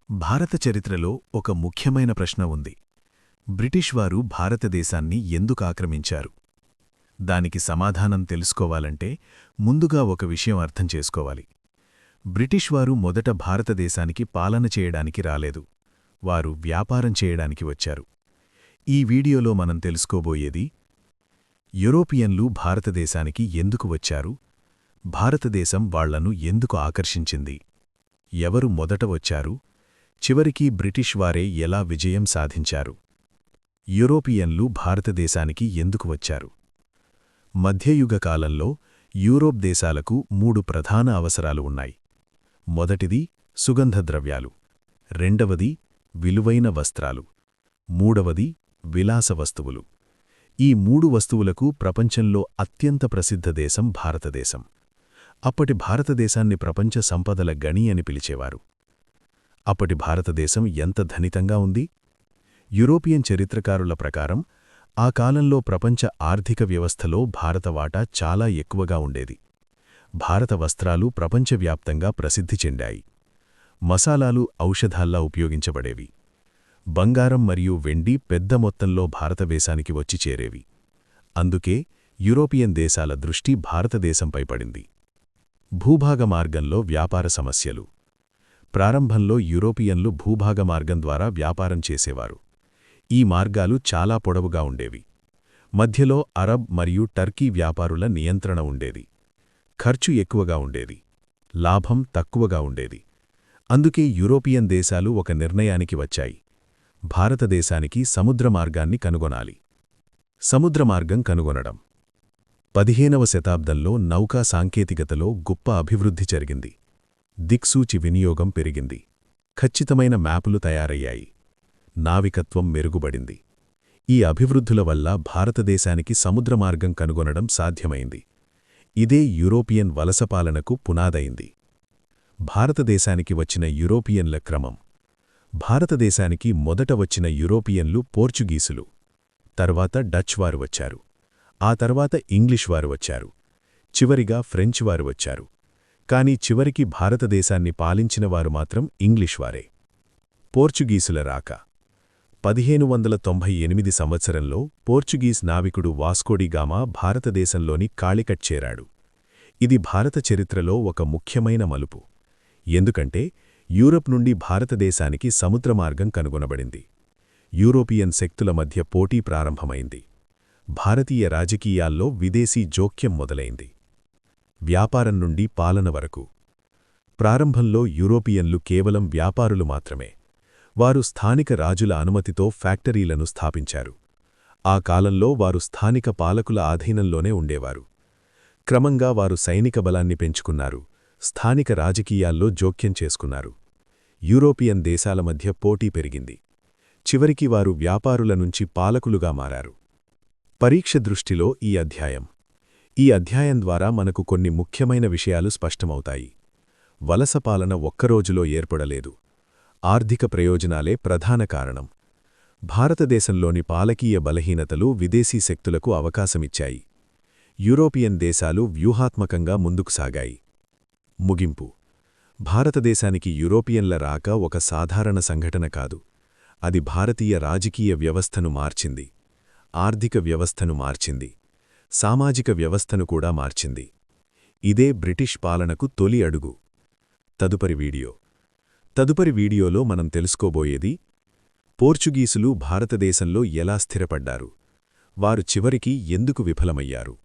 భారత చరిత్రలో ఒక ముఖ్యమైన ప్రశ్న ఉంది. బ్రిటిష్ వారు భారతదేశాన్ని ఎందుకు ఆక్రమించారు? దానికి సమాధానం తెలుసుకోవాలంటే ముందుగా ఒక విషయం అర్థం చేసుకోవాలి. బ్రిటిష్ వారు మొదట భారతదేశానికి పాలన చేయడానికి రాలేదు. వారు వ్యాపారం చేయడానికి వచ్చారు. ఈ వీడియోలో మనం తెలుసుకోబోయేది: యూరోపియన్లు భారతదేశానికి ఎందుకు వచ్చారు, భారతదేశం వాళ్లను ఎందుకు ఆకర్షించింది, ఎవరు మొదట వచ్చారు, చివరికి బ్రిటిష్ వారే ఎలా విజయం సాధించారు. యూరోపియన్లు భారతదేశానికి ఎందుకు వచ్చారు? మధ్యయుగ కాలంలో యూరోప్ దేశాలకు 3 ప్రధాన అవసరాలు ఉన్నాయి. మొదటిది సుగంధ ద్రవ్యాలు, రెండవది విలువైన వస్త్రాలు, మూడవది విలాస వస్తువులు. ఈ 3 వస్తువులకు ప్రపంచంలో అత్యంత ప్రసిద్ధ దేశం భారతదేశం. అప్పటి భారతదేశాన్ని ప్రపంచ సంపదల గని అని పిలిచేవారు. అప్పటి భారతదేశం ఎంత ధనికంగా ఉంది? యూరోపియన్ చరిత్రకారుల ప్రకారం ఆ కాలంలో ప్రపంచ ఆర్థిక వ్యవస్థలో భారత వాటా చాలా ఎక్కువగా ఉండేది. భారత వస్త్రాలు ప్రపంచవ్యాప్తంగా ప్రసిద్ధి చెందాయి. మసాలాలు ఔషధాల్లా ఉపయోగించబడేవి. బంగారం మరియు వెండి పెద్ద మొత్తంలో భారతదేశానికి వచ్చి చేరేవి. అందుకే యూరోపియన్ దేశాల దృష్టి భారతదేశంపై పడింది. భూభాగ మార్గంలో వ్యాపార సమస్యలు. ప్రారంభంలో యూరోపియన్లు భూభాగ మార్గం ద్వారా వ్యాపారం చేసేవారు. ఈ మార్గాలు చాలా పొడవుగా ఉండేవి. మధ్యలో అరబ్ మరియు టర్కీ వ్యాపారుల నియంత్రణ ఉండేది. ఖర్చు ఎక్కువగా ఉండేది, లాభం తక్కువగా ఉండేది. అందుకే యూరోపియన్ దేశాలు ఒక నిర్ణయానికి వచ్చాయి: భారతదేశానికి సముద్ర మార్గాన్ని కనుగొనాలి. సముద్ర మార్గం కనుగొనడం. 15వ శతాబ్దంలో నౌకా సాంకేతికతలో గొప్ప అభివృద్ధి జరిగింది. దిక్సూచి వినియోగం పెరిగింది. ఖచ్చితమైన మ్యాపులు తయారయ్యాయి. నావికత్వం మెరుగుబడింది. ఈ అభివృద్ధుల వల్ల భారతదేశానికి సముద్ర మార్గం కనుగొనడం సాధ్యమైంది. ఇదే యూరోపియన్ వలసపాలనకు పునాదైంది. భారతదేశానికి వచ్చిన యూరోపియన్ల క్రమం. భారతదేశానికి మొదట వచ్చిన యూరోపియన్లు పోర్చుగీసులు, తర్వాత డచ్ వారు వచ్చారు. ఆ తర్వాత ఇంగ్లీష్ వారు వచ్చారు. చివరిగా ఫ్రెంచ్ వారు వచ్చారు. కానీ చివరికి భారతదేశాన్ని పాలించినవారు మాత్రం ఇంగ్లీష్ వారే. పోర్చుగీసుల రాక. 1598 సంవత్సరంలో పోర్చుగీస్ నావికుడు వాస్కోడి గామా భారతదేశంలోని కాళికట్ చేరాడు. ఇది భారత చరిత్రలో ఒక ముఖ్యమైన మలుపు. ఎందుకంటే యూరప్ నుండి భారతదేశానికి సముద్ర మార్గం కనుగొనబడింది. యూరోపియన్ శక్తుల మధ్య పోటీ ప్రారంభమైంది. భారతీయ రాజకీయాల్లో విదేశీ జోక్యం మొదలైంది. వ్యాపారం నుండి పాలన వరకు. ప్రారంభంలో యూరోపియన్లు కేవలం వ్యాపారులు మాత్రమే. వారు స్థానిక రాజుల అనుమతితో ఫ్యాక్టరీలను స్థాపించారు. ఆ కాలంలో వారు స్థానిక పాలకుల ఆధీనంలోనే ఉండేవారు. క్రమంగా వారు సైనిక బలాన్ని పెంచుకున్నారు, స్థానిక రాజకీయాల్లో జోక్యం చేసుకున్నారు. యూరోపియన్ దేశాల మధ్య పోటీ పెరిగింది. చివరికి వారు వ్యాపారుల నుంచి పాలకులుగా మారారు. పరీక్ష దృష్టిలో ఈ అధ్యాయం ద్వారా మనకు కొన్ని ముఖ్యమైన విషయాలు స్పష్టమవుతాయి. వలసపాలన ఒక్కరోజులో ఏర్పడలేదు. ఆర్థిక ప్రయోజనాలే ప్రధాన కారణం. భారతదేశంలోని పాలకీయ బలహీనతలు విదేశీ శక్తులకు అవకాశమిచ్చాయి. యూరోపియన్ దేశాలు వ్యూహాత్మకంగా ముందుకు సాగాయి. ముగింపు. భారతదేశానికి యూరోపియన్ల రాక ఒక సాధారణ సంఘటన కాదు. అది భారతీయ రాజకీయ వ్యవస్థను మార్చింది, ఆర్థిక వ్యవస్థను మార్చింది, సామాజిక వ్యవస్థను కూడా మార్చింది. ఇదే బ్రిటిష్ పాలనకు తొలి అడుగు. తదుపరి వీడియోలో మనం తెలుసుకోబోయేది: పోర్చుగీసులు భారతదేశంలో ఎలా స్థిరపడ్డారు, వారు చివరికి ఎందుకు విఫలమయ్యారు.